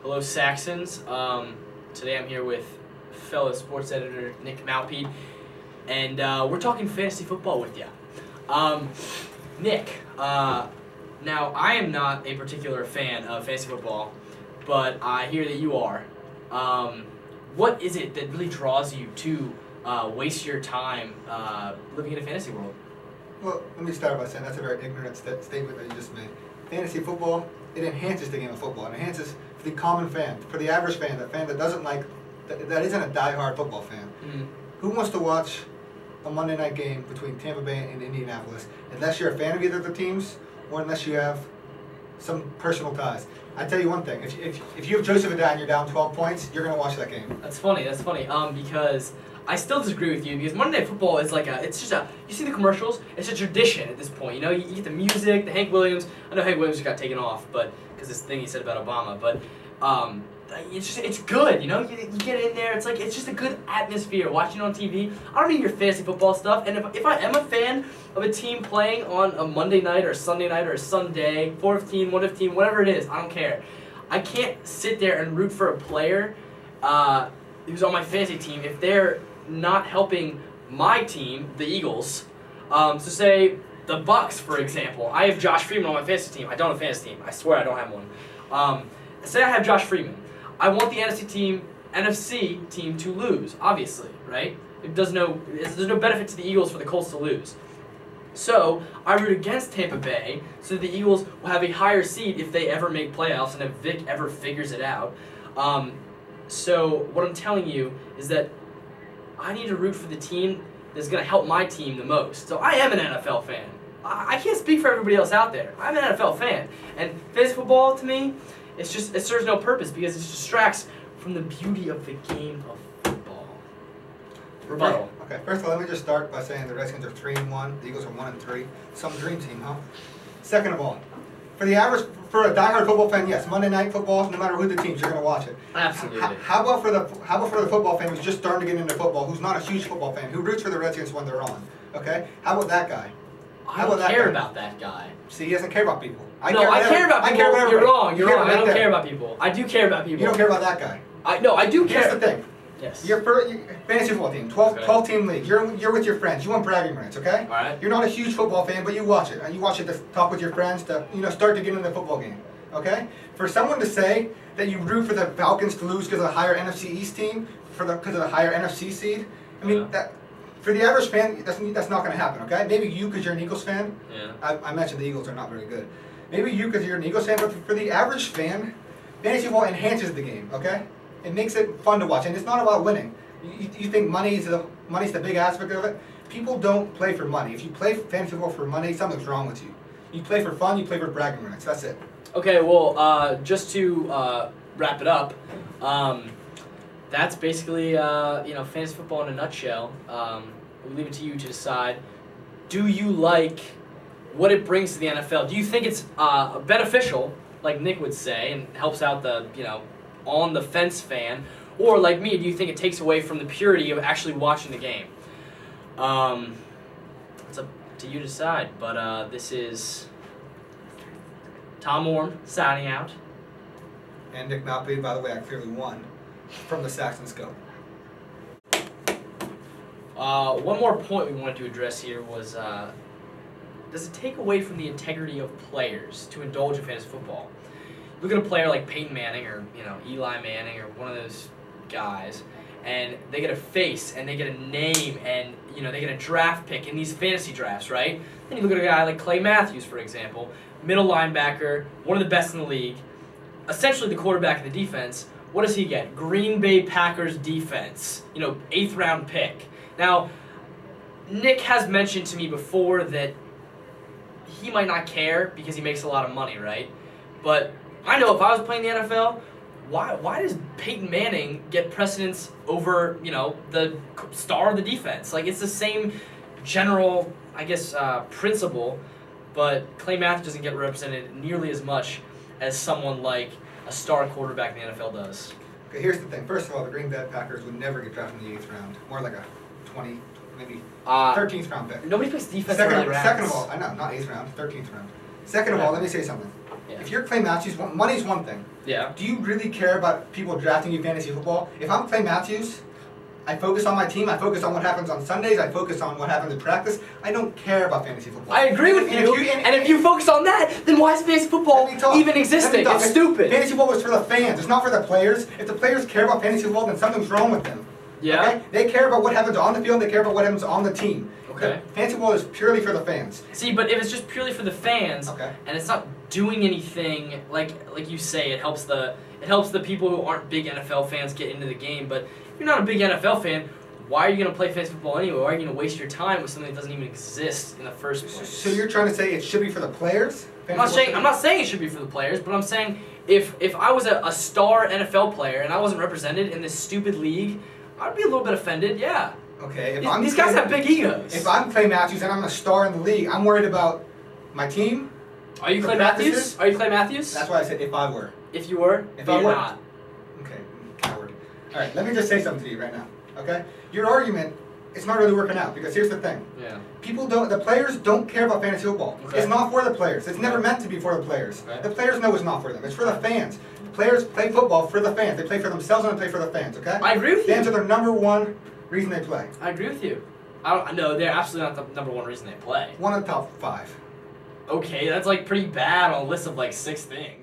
Hello, Saxons. Today I'm here with fellow sports editor Nick Malpede, and we're talking fantasy football with you. Nick, now I am not a particular fan of fantasy football, but I hear that you are. What is it that really draws you to waste your time living in a fantasy world? Well, let me start by saying that's a very ignorant statement that you just made. Fantasy football, it enhances the game of football. It enhances for the common fan, for the average fan, the fan that doesn't like, that isn't a die-hard football fan. Mm. Who wants to watch a Monday night game between Tampa Bay and Indianapolis unless you're a fan of either of the teams or unless you have some personal ties? I tell you one thing, if you have Joseph Adat and you're down 12 points, you're going to watch that game. That's funny. Because I still disagree with you, because Monday Night Football is like you see the commercials, it's a tradition at this point, you know, you get the music, the Hank Williams, I know Hank Williams got taken off, but, because this thing he said about Obama, but, it's good, you know, you get in there, it's just a good atmosphere, watching it on TV. I don't need your fantasy football stuff, and if I am a fan of a team playing on a Monday night or a Sunday night or a Sunday, 4:15, 1:15, whatever it is, I don't care. I can't sit there and root for a player who's on my fantasy team if they're not helping my team, the Eagles. So say the Bucks, for example. I have Josh Freeman on my fantasy team. I don't have a fantasy team. I swear I don't have one. Say I have Josh Freeman. I want the NFC team to lose, obviously, right? There's no benefit to the Eagles for the Colts to lose. So I root against Tampa Bay so the Eagles will have a higher seed if they ever make playoffs and if Vic ever figures it out. So what I'm telling you is that I need to root for the team that's going to help my team the most. So I am an NFL fan. I can't speak for everybody else out there. I'm an NFL fan. And fantasy football, to me, it serves no purpose because it distracts from the beauty of the game of football. Rebuttal. Okay, first of all, let me just start by saying the Redskins are 3-1, the Eagles are 1-3. Some dream team, huh? Second of all, for a diehard football fan, yes, Monday Night Football, no matter who the teams, you're going to watch it. Absolutely. How about for the football fan who's just starting to get into football, who's not a huge football fan, who roots for the Redskins when they're on? Okay? How about that guy? I don't care about that guy. See, he doesn't care about people. I care about people. You're wrong. I don't care about people. I do care about people. You don't care about that guy. I do care. Here's the thing. Yes. Your fantasy football team, 12 team league. You're with your friends. You want bragging rights, okay? All right. You're not a huge football fan, but you watch it. You watch it to talk with your friends to start to get into the football game, okay? For someone to say that you root for the Falcons to lose because of the higher NFC East team, because of the higher NFC seed, I mean that for the average fan, that's not going to happen, okay? Maybe you because you're an Eagles fan. Yeah. I mentioned the Eagles are not very good. Maybe you because you're an Eagles fan, but for the average fan, fantasy football enhances the game, okay? It makes it fun to watch, and it's not about winning. You think money's the big aspect of it? People don't play for money. If you play fantasy football for money, something's wrong with you. You play for fun, you play for bragging rights. That's it. Okay, well, just to wrap it up, that's basically fantasy football in a nutshell. We'll leave it to you to decide. Do you like what it brings to the NFL? Do you think it's beneficial, like Nick would say, and helps out the on the fence fan, or like me, do you think it takes away from the purity of actually watching the game? It's up to you to decide. But this is Tom Orme signing out. And Nick Malpede, by the way, I clearly won from the Saxon Scope. One more point we wanted to address here was, does it take away from the integrity of players to indulge in fantasy football? Look at a player like Peyton Manning or Eli Manning or one of those guys, and they get a face and they get a name and they get a draft pick in these fantasy drafts, right? Then you look at a guy like Clay Matthews, for example, middle linebacker, one of the best in the league, essentially the quarterback of the defense. What does he get? Green Bay Packers defense, 8th round pick. Now, Nick has mentioned to me before that he might not care because he makes a lot of money, right? But I know if I was playing the NFL, why does Peyton Manning get precedence over, the star of the defense? Like, it's the same general, principle, but Clay Matthews doesn't get represented nearly as much as someone like a star quarterback in the NFL does. Okay, here's the thing. First of all, the Green Bay Packers would never get drafted in the 8th round. More like a 13th round pick. Nobody picks defense Second early rounds. of all, I know, not 8th round, 13th round. Second of all, let me say something. Yeah. If you're Clay Matthews, money's one thing. Yeah. Do you really care about people drafting you fantasy football? If I'm Clay Matthews, I focus on my team. I focus on what happens on Sundays. I focus on what happens in practice. I don't care about fantasy football. I agree with you. And if you focus on that, then why is fantasy football even existing? It's stupid. Fantasy football is for the fans. It's not for the players. If the players care about fantasy football, then something's wrong with them. Yeah. Okay? They care about what happens on the field. They care about what happens on the team. Okay. Fantasy football is purely for the fans. See, but if it's just purely for the fans, Okay. and it's not doing anything, like you say, it helps the people who aren't big NFL fans get into the game. But if you're not a big NFL fan, why are you going to play fantasy football anyway? Why are you going to waste your time with something that doesn't even exist in the first place? So you're trying to say it should be for the players? I'm not saying it should be for the players, but I'm saying if I was a star NFL player and I wasn't represented in this stupid league, I'd be a little bit offended, yeah. Okay. These guys have big egos. If I'm Clay Matthews and I'm a star in the league, I'm worried about my team. Are you Clay Matthews? Are you Clay Matthews? That's why I said if I were. If you were? If I were. Not. Okay, coward. All right, let me just say something to you right now. Okay, your argument, it's not really working out because here's the thing. Yeah. The players don't care about fantasy football. Okay. It's not for the players. It's never meant to be for the players. Okay. The players know it's not for them. It's for the fans. The players play football for the fans. They play for themselves and they play for the fans. Okay. I agree with you. Fans are their number one reason they play. I agree with you. No, they're absolutely not the number one reason they play. One of the top 5. Okay, that's like pretty bad on a list of like 6 things.